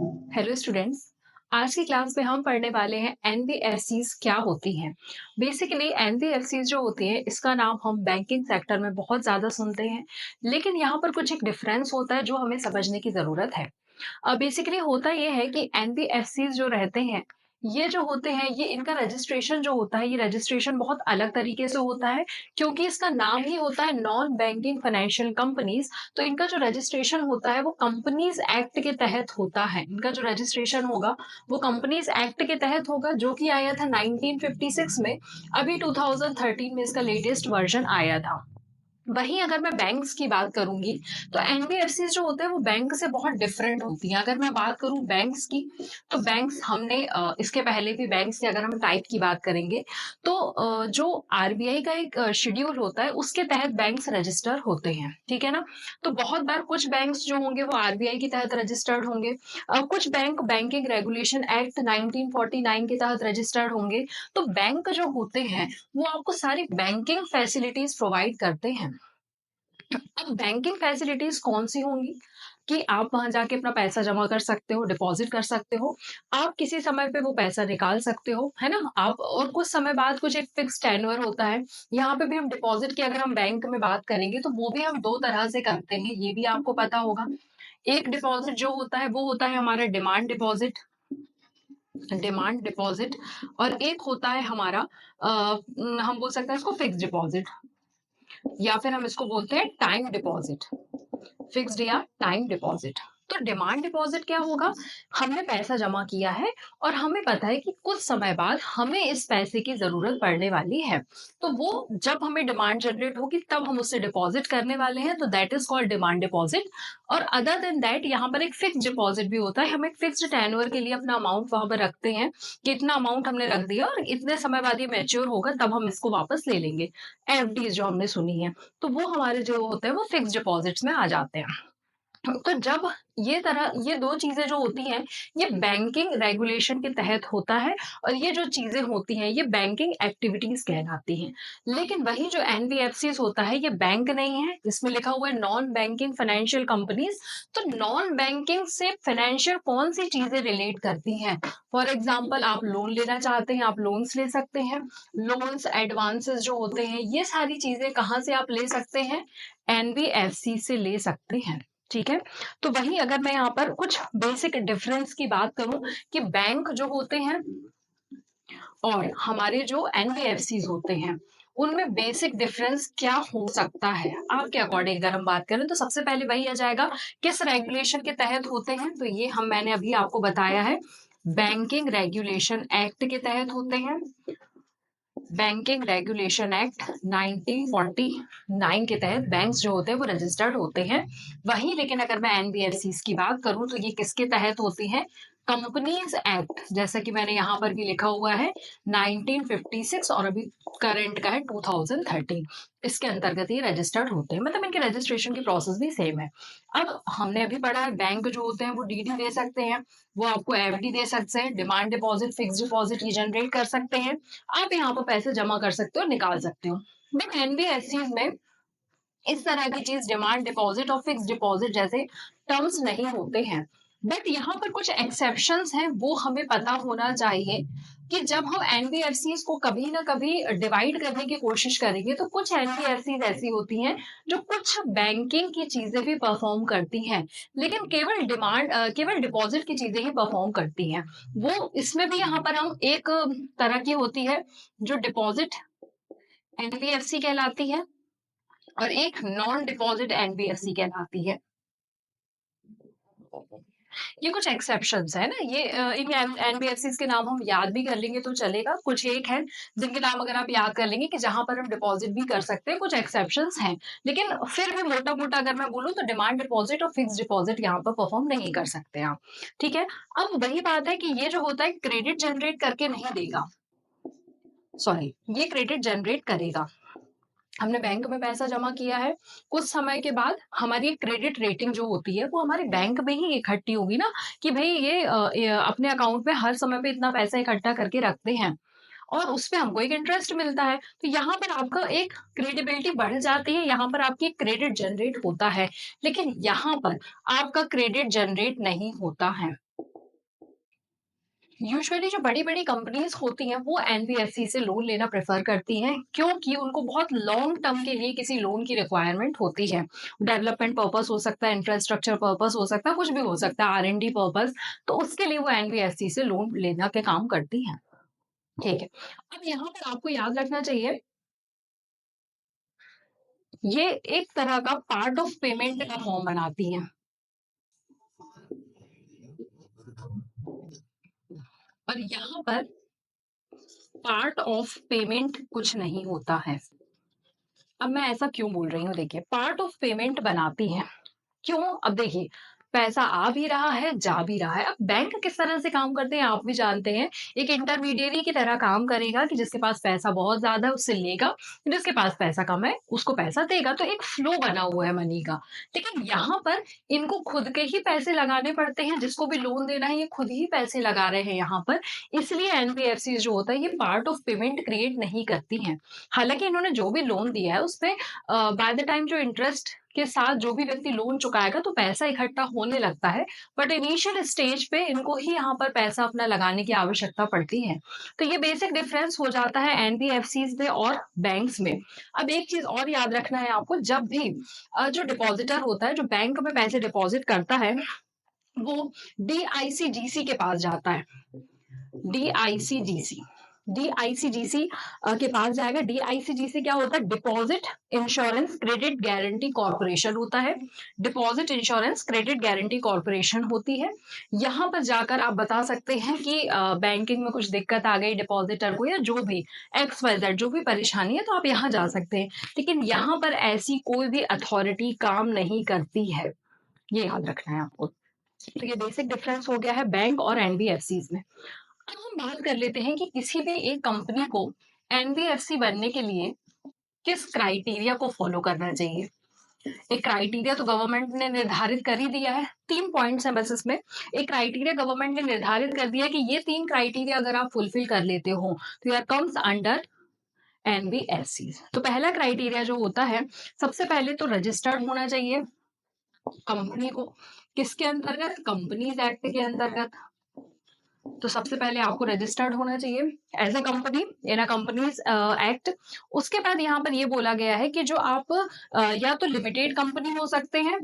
Hello students. आज की class में हम पढ़ने वाले हैं एनबीएफसीज क्या होती हैं। बेसिकली एनबीएफसीज जो होती है इसका नाम हम बैंकिंग सेक्टर में बहुत ज्यादा सुनते हैं, लेकिन यहाँ पर कुछ एक डिफरेंस होता है जो हमें समझने की जरूरत है। बेसिकली होता ये है कि एनबीएफसीज जो रहते हैं, ये जो होते हैं, ये इनका रजिस्ट्रेशन जो होता है, ये रजिस्ट्रेशन बहुत अलग तरीके से होता है, क्योंकि इसका नाम ही होता है नॉन बैंकिंग फाइनेंशियल कंपनीज। तो इनका जो रजिस्ट्रेशन होता है वो कंपनीज एक्ट के तहत होता है। इनका जो रजिस्ट्रेशन होगा वो कंपनीज एक्ट के तहत होगा, जो कि आया था 1956 में। अभी 2013 में इसका लेटेस्ट वर्जन आया था। वहीं अगर मैं बैंक्स की बात करूंगी, तो एनबीएफसी जो होते हैं वो बैंक से बहुत डिफरेंट होती हैं। अगर मैं बात करूं बैंक्स की, तो बैंक्स हमने इसके पहले भी बैंक्स के अगर हम टाइप की बात करेंगे, तो जो आरबीआई का एक शेड्यूल होता है उसके तहत बैंक्स रजिस्टर होते हैं, ठीक है ना। तो बहुत बार कुछ बैंक्स जो होंगे वो आरबीआई के तहत रजिस्टर्ड होंगे, कुछ बैंक बैंकिंग रेगुलेशन एक्ट 1949 के तहत रजिस्टर्ड होंगे। तो बैंक जो होते हैं वो आपको सारी बैंकिंग फैसिलिटीज प्रोवाइड करते हैं। अब बैंकिंग फैसिलिटीज कौन सी होंगी कि आप वहां जाके अपना पैसा जमा कर सकते हो, डिपॉजिट कर सकते हो, आप किसी समय पे वो पैसा निकाल सकते हो, है ना। आप और कुछ समय बाद कुछ एक फिक्स टेन्योर होता है। यहाँ पे भी हम डिपॉजिट की अगर हम बैंक में बात करेंगे तो वो भी हम दो तरह से करते हैं, ये भी आपको पता होगा। एक डिपॉजिट जो होता है वो होता है हमारा डिमांड डिपॉजिट, और एक होता है हमारा हम बोल सकते हैं इसको फिक्स डिपॉजिट, या फिर हम इसको बोलते हैं टाइम डिपॉजिट, फिक्स्ड या टाइम डिपॉजिट। तो डिमांड डिपॉजिट क्या होगा, हमने पैसा जमा किया है और हमें पता है कि कुछ समय बाद हमें इस पैसे की जरूरत पड़ने वाली है। तो वो जब हमें डिमांड जनरेट होगी तब हम उससे डिपॉजिट करने वाले हैं, तो that is called demand deposit. और अदर देन दैट यहाँ पर एक फिक्स डिपॉजिट भी होता है, हम एक फिक्स्ड टेन्योर के लिए अपना अमाउंट वहां पर रखते हैं कि इतना अमाउंट हमने रख दिया और इतने समय बाद ये मैच्योर होगा तब हम इसको वापस ले लेंगे। एफडीज जो हमने सुनी है, तो वो हमारे जो होते हैं वो फिक्स डिपॉजिट्स में आ जाते हैं। तो जब ये दो चीजें जो होती हैं, ये बैंकिंग रेगुलेशन के तहत होता है, और ये जो चीजें होती हैं ये बैंकिंग एक्टिविटीज कहलाती हैं। लेकिन वही जो एनबीएफसी होता है ये बैंक नहीं है, इसमें लिखा हुआ है नॉन बैंकिंग फाइनेंशियल कंपनीज। तो नॉन बैंकिंग से फाइनेंशियल कौन सी चीजें रिलेट करती हैं। फॉर एग्जाम्पल, आप लोन लेना चाहते हैं, आप लोन्स ले सकते हैं। लोन्स एडवांसेस जो होते हैं, ये सारी चीजें कहाँ से आप ले सकते हैं, एनबीएफसी से ले सकते हैं, ठीक है। तो वही अगर मैं यहाँ पर कुछ बेसिक डिफरेंस की बात करूं कि बैंक जो होते हैं और हमारे जो एनबीएफसी होते हैं, उनमें बेसिक डिफरेंस क्या हो सकता है आपके अकॉर्डिंग अगर हम बात करें, तो सबसे पहले वही आ जाएगा किस रेगुलेशन के तहत होते हैं। तो ये मैंने अभी आपको बताया है, बैंकिंग रेगुलेशन एक्ट के तहत होते हैं। बैंकिंग रेगुलेशन एक्ट 1949 के तहत बैंक्स जो होते हैं वो रजिस्टर्ड होते हैं। वहीं लेकिन अगर मैं एनबीएफसी की बात करूं तो ये किसके तहत होती है, कंपनीज एक्ट, जैसा कि मैंने यहाँ पर भी लिखा हुआ है 1956, और अभी करंट का है 2013। इसके अंतर्गत ये रजिस्टर्ड होते हैं, मतलब इनके रजिस्ट्रेशन की प्रोसेस भी सेम है। अब हमने अभी पढ़ा है बैंक जो होते हैं वो डीडी दे सकते हैं, वो आपको एफडी दे सकते हैं, डिमांड डिपॉजिट, फिक्स डिपॉजिट ये जनरेट कर सकते हैं। आप यहाँ पर पैसे जमा कर सकते हो, निकाल सकते हो। बट एनबीएफसी में इस तरह की चीज डिमांड डिपॉजिट और फिक्स डिपॉजिट जैसे टर्म्स नहीं होते हैं। बट यहाँ पर कुछ एक्सेप्शंस हैं, वो हमें पता होना चाहिए कि जब हम एनबीएफसी को कभी ना कभी डिवाइड करने की कोशिश करेंगे, तो कुछ एनबीएफसी ऐसी होती हैं जो कुछ बैंकिंग की चीजें भी परफॉर्म करती हैं, लेकिन केवल डिपॉजिट की चीजें ही परफॉर्म करती हैं। वो इसमें भी यहाँ पर हम एक तरह की होती है जो डिपॉजिट एनबीएफसी कहलाती है, और एक नॉन डिपॉजिट एनबीएफसी कहलाती है। ये कुछ एक्सेप्शंस है ना, ये इन एनबीएफसी के नाम हम याद भी कर लेंगे तो चलेगा। कुछ एक है जिनके नाम अगर आप याद कर लेंगे कि जहां पर हम डिपॉजिट भी कर सकते हैं, कुछ एक्सेप्शंस हैं, लेकिन फिर भी मोटा मोटा अगर मैं बोलूं तो डिमांड डिपॉजिट और फिक्स डिपॉजिट यहाँ पर परफॉर्म नहीं कर सकते आप, ठीक है। अब वही बात है कि ये जो होता है क्रेडिट जनरेट करके नहीं देगा, सॉरी, ये क्रेडिट जनरेट करेगा। हमने बैंक में पैसा जमा किया है, कुछ समय के बाद हमारी क्रेडिट रेटिंग जो होती है वो हमारे बैंक में ही इकट्ठी होगी ना, कि भाई ये अपने अकाउंट में हर समय पे इतना पैसा इकट्ठा करके रखते हैं और उस पे हमको एक इंटरेस्ट मिलता है। तो यहाँ पर आपका एक क्रेडिबिलिटी बढ़ जाती है, यहाँ पर आपकी क्रेडिट जनरेट होता है, लेकिन यहाँ पर आपका क्रेडिट जनरेट नहीं होता है। यूजुअली जो बड़ी-बड़ी कंपनीज़ होती हैं, वो एनबीएफसी से लोन लेना प्रेफ़र करती हैं, क्योंकि उनको बहुत लॉन्ग टर्म के लिए किसी लोन की रिक्वायरमेंट होती है। डेवलपमेंट पर्पज़ हो सकता है, इंफ्रास्ट्रक्चर पर्पज़ हो सकता है, कुछ भी हो सकता है, आर-एन-डी पर्पज़, तो उसके लिए वो एनबीएफसी से लोन लेना के काम करती हैं। ठीक है। अब यहाँ पर आपको याद रखना चाहिए, ये एक तरह का पार्ट ऑफ पेमेंट का फॉर्म बनाती हैं। और यहाँ पर पार्ट ऑफ पेमेंट कुछ नहीं होता है। अब मैं ऐसा क्यों बोल रही हूँ, देखिए पार्ट ऑफ पेमेंट बनाती है क्यों? अब देखिए, पैसा आ भी रहा है, जा भी रहा है। अब बैंक किस तरह से काम करते हैं आप भी जानते हैं। एक इंटरमीडियरी की तरह काम करेगा कि जिसके पास पैसा बहुत ज़्यादा है उससे लेगा, जिसके पास पैसा कम है उसको पैसा देगा। तो एक फ्लो बना हुआ है मनी का। लेकिन यहाँ पर इनको खुद के ही पैसे लगाने पड़ते हैं, जिसको भी लोन देना है ये खुद ही पैसे लगा रहे हैं यहाँ पर। इसलिए एनबीएफसी जो होता है ये पार्ट ऑफ पेमेंट क्रिएट नहीं करती हैं। हालाँकि इन्होंने जो भी लोन दिया है उसपे बाय द टाइम जो इंटरेस्ट के साथ जो भी व्यक्ति लोन चुकाएगा तो पैसा इकट्ठा होने लगता है, बट इनिशियल स्टेज पे इनको ही यहाँ पर पैसा अपना लगाने की आवश्यकता पड़ती है। तो ये बेसिक डिफरेंस हो जाता है एनबीएफसीज में और बैंक्स में। अब एक चीज और याद रखना है आपको, जब भी जो डिपॉजिटर होता है, जो बैंक में पैसे डिपॉजिट करता है, वो डीआईसीजीसी के पास जाता है। डीआईसीजीसी डीआईसीजीसी के पास जाएगा। डीआईसीजीसी क्या होता है? Deposit insurance credit guarantee corporation होता है। Deposit insurance credit guarantee corporation होती है। यहाँ पर जाकर आप बता सकते हैं कि बैंकिंग में कुछ दिक्कत आ गई डिपॉजिटर को, या जो भी एक्स वाई जेड जो भी परेशानी है, तो आप यहाँ जा सकते हैं। लेकिन यहाँ पर ऐसी कोई भी अथॉरिटी काम नहीं करती है, ये याद रखना है आपको। तो ये बेसिक डिफरेंस हो गया है बैंक और एनबीएफसी में। अब हम बात कर लेते हैं कि किसी भी एक कंपनी को एनबीएफसी बनने के लिए किस क्राइटेरिया को फॉलो करना चाहिए। एक क्राइटेरिया तो गवर्नमेंट ने निर्धारित कर ही दिया है, 3 पॉइंट्स हैं बस इसमें। एक क्राइटेरिया गवर्नमेंट ने निर्धारित कर दिया कि ये 3 क्राइटेरिया अगर आप फुलफिल कर लेते हो तो यार कम्स अंडर एनबीएफसी। तो पहला क्राइटेरिया जो होता है, सबसे पहले तो रजिस्टर्ड होना चाहिए कंपनी को। किसके अंतर्गत? कंपनीज एक्ट के अंतर्गत। तो सबसे पहले आपको रजिस्टर्ड होना चाहिए as a company in a companies act. उसके बाद यहाँ पर ये बोला गया है कि जो आप या तो लिमिटेड कंपनी हो सकते हैं,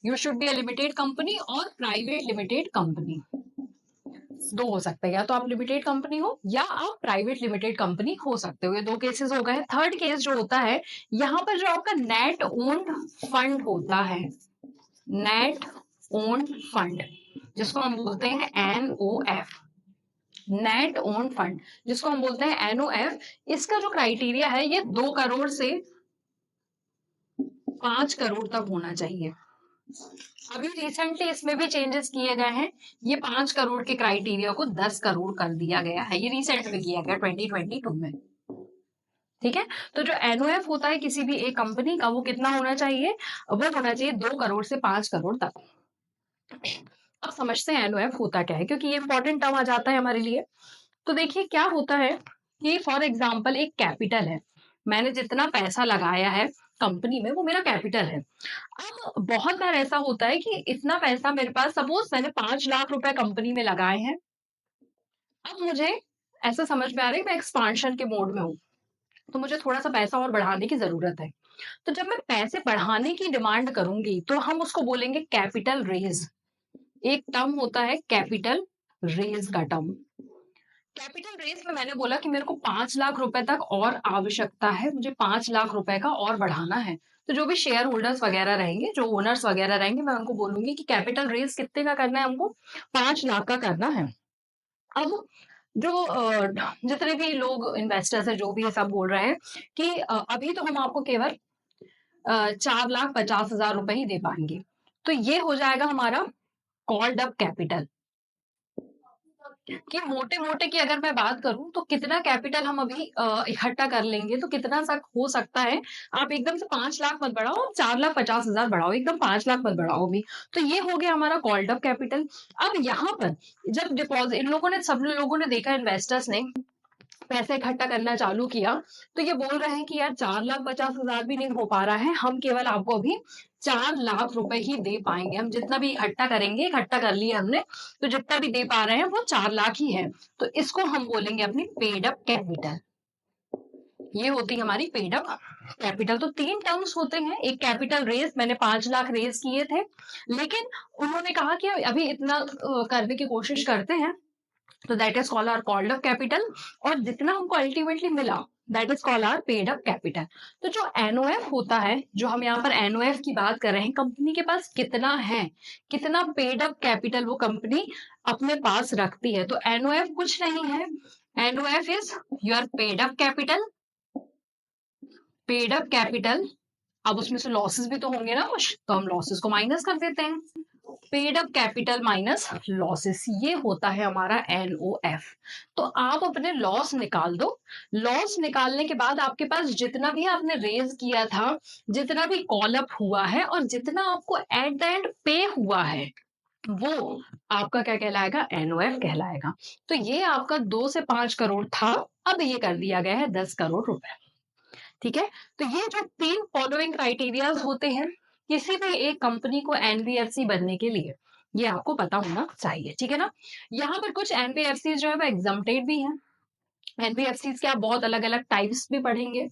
you should be a limited company, और प्राइवेट लिमिटेड कंपनी। दो हो सकते हैं, या तो आप लिमिटेड कंपनी हो या आप प्राइवेट लिमिटेड कंपनी हो सकते हो। ये दो केसेस हो गए। थर्ड केस जो होता है, यहाँ पर जो आपका नेट ओन्ड फंड होता है, नेट ओन्ड फंड, जिसको हम बोलते हैं एनओएफ, नेट ओन फंड, जिसको हम बोलते हैं एनओएफ। इसका जो क्राइटेरिया है ये 2 करोड़ से 5 करोड़ तक होना चाहिए। अभी रिसेंटली इसमें भी चेंजेस किए गए हैं। ये 5 करोड़ के क्राइटेरिया को 10 करोड़ कर दिया गया है। ये रिसेंट में किया गया 2022 में। ठीक है। तो जो एनओएफ होता है किसी भी एक कंपनी का, वो कितना होना चाहिए? वो होना चाहिए 2 करोड़ से 5 करोड़ तक। अब समझते हैं एनओएफ होता क्या है, क्योंकि ये इंपॉर्टेंट टर्म आ जाता है हमारे लिए। तो देखिए क्या होता है कि फॉर एग्जाम्पल एक कैपिटल है, मैंने जितना पैसा लगाया है कंपनी में वो मेरा कैपिटल है। अब बहुत बार ऐसा होता है कि इतना पैसा मेरे पास, सपोज मैंने 5 लाख रुपए कंपनी में लगाए हैं। अब मुझे ऐसा समझ में आ रहा है कि मैं एक्सपांशन के मोड में हूँ, तो मुझे थोड़ा सा पैसा और बढ़ाने की जरूरत है। तो जब मैं पैसे बढ़ाने की डिमांड करूंगी तो हम उसको बोलेंगे कैपिटल रेज। एक टर्म होता है कैपिटल रेज का टर्म। कैपिटल रेस में मैंने बोला कि मेरे को 5 लाख रुपए तक और आवश्यकता है, मुझे 5 लाख रुपए का और बढ़ाना है। तो जो भी शेयर होल्डर्स वगैरह रहेंगे, जो ओनर्स वगैरह रहेंगे, मैं उनको बोलूंगी कि कैपिटल रेस कितने का करना है हमको? 5 लाख का करना है। अब जो जितने भी लोग इन्वेस्टर्स है, जो भी है, सब बोल रहे हैं कि अभी तो हम आपको केवल 4,50,000 रुपए ही दे पाएंगे। तो ये हो जाएगा हमारा कॉल्ड अप कैपिटल। कि मोटे मोटे की अगर मैं बात करूं तो कितना कैपिटल हम अभी इकट्ठा कर लेंगे, तो कितना तक हो सकता है। आप एकदम से 5 लाख मत बढ़ाओ, 4,50,000 बढ़ाओ, एकदम 5 लाख मत बढ़ाओ भी। तो ये हो गया हमारा कॉल्ड अप कैपिटल। अब यहाँ पर जब डिपॉजिट इन लोगों ने, सब लोगों ने देखा, इन्वेस्टर्स ने पैसे इकट्ठा करना चालू किया, तो ये बोल रहे हैं कि यार 4,50,000 भी नहीं हो पा रहा है, हम केवल आपको अभी 4 लाख रुपए ही दे पाएंगे। हम जितना भी इकट्ठा करेंगे, इकट्ठा कर लिया हमने, तो जितना भी दे पा रहे हैं वो 4 लाख ही है। तो इसको हम बोलेंगे अपनी पेड अप कैपिटल। ये होती है हमारी पेड अप कैपिटल। तो 3 टर्म्स होते हैं। एक कैपिटल रेज, मैंने 5 लाख रेज किए थे, लेकिन उन्होंने कहा कि अभी इतना करने की कोशिश करते हैं, तो that is called our called up capital. और जितना हमको अल्टीमेटली मिला, that is called our paid up capital. तो जो एनओएफ होता है, जो हम यहाँ पर एनओएफ की बात कर रहे हैं, कंपनी के पास कितना है, कितना पेड अप कैपिटल वो कंपनी अपने पास रखती है। तो एनओएफ कुछ नहीं है, NOF is your paid up capital. Paid up capital, अब उसमें से लॉसेस भी तो होंगे ना कुछ, तो हम लॉसेस को माइनस कर देते हैं। Paid up capital minus losses, ये होता है हमारा एनओएफ। तो आप अपने लॉस निकाल दो। लॉस निकालने के बाद आपके पास जितना भी आपने रेज किया था, जितना भी कॉल अप हुआ है, और जितना आपको एट द एंड पे हुआ है, वो आपका क्या कहलाएगा, एनओएफ कहलाएगा। तो ये आपका 2 से 5 करोड़ था, अब ये कर दिया गया है 10 करोड़ रुपए। ठीक है। तो ये जो 3 फॉलोइंग क्राइटेरियाज होते हैं किसी भी एक कंपनी को एनबीएफसी बनने के लिए, ये आपको पता होना चाहिए। ठीक है ना। यहाँ पर कुछ एनबीएफसी जो है वो एग्जाम्प्टेड भी हैं। एनबीएफसी के आप बहुत अलग अलग टाइप्स भी पढ़ेंगे,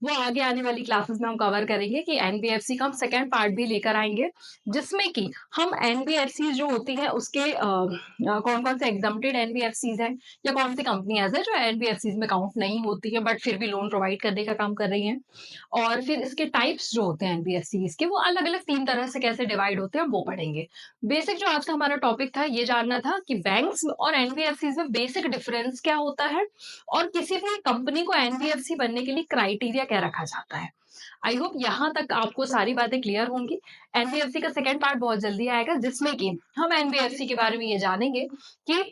वो आगे आने वाली क्लासेस में हम कवर करेंगे कि एनबीएफसी का हम सेकेंड पार्ट भी लेकर आएंगे, जिसमें कि हम एनबीएफसी जो होती है उसके कौन कौन से एग्जाम्प्टेड एनबीएफसी हैं, या कौन सी कंपनियां हैं जो एनबीएफसी में काउंट नहीं होती है बट फिर भी लोन प्रोवाइड करने का काम कर रही हैं। और फिर इसके टाइप्स जो होते हैं एनबीएफसी के, वो अलग अलग 3 तरह से कैसे डिवाइड होते हैं वो पढ़ेंगे। बेसिक जो आज का हमारा टॉपिक था, ये जानना था कि बैंक्स और एनबीएफसी में बेसिक डिफरेंस क्या होता है, और किसी भी कंपनी को एनबीएफसी बनने के लिए क्राइटेरिया क्या रखा जाता है। आई होप यहाँ तक आपको सारी बातें क्लियर होंगी। एनबीएफसी का सेकेंड पार्ट बहुत जल्दी आएगा, जिसमें कि हम एनबीएफसी के बारे में ये जानेंगे कि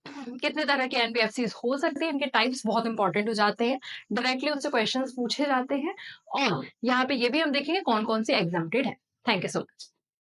कितने तरह के एनबीएफसी हो सकते हैं, इनके टाइप्स बहुत इंपॉर्टेंट हो जाते हैं, डायरेक्टली उनसे क्वेश्चंस पूछे जाते हैं, और यहाँ पे ये भी हम देखेंगे कौन कौन से एग्जाम्प्टेड है। Thank you so much.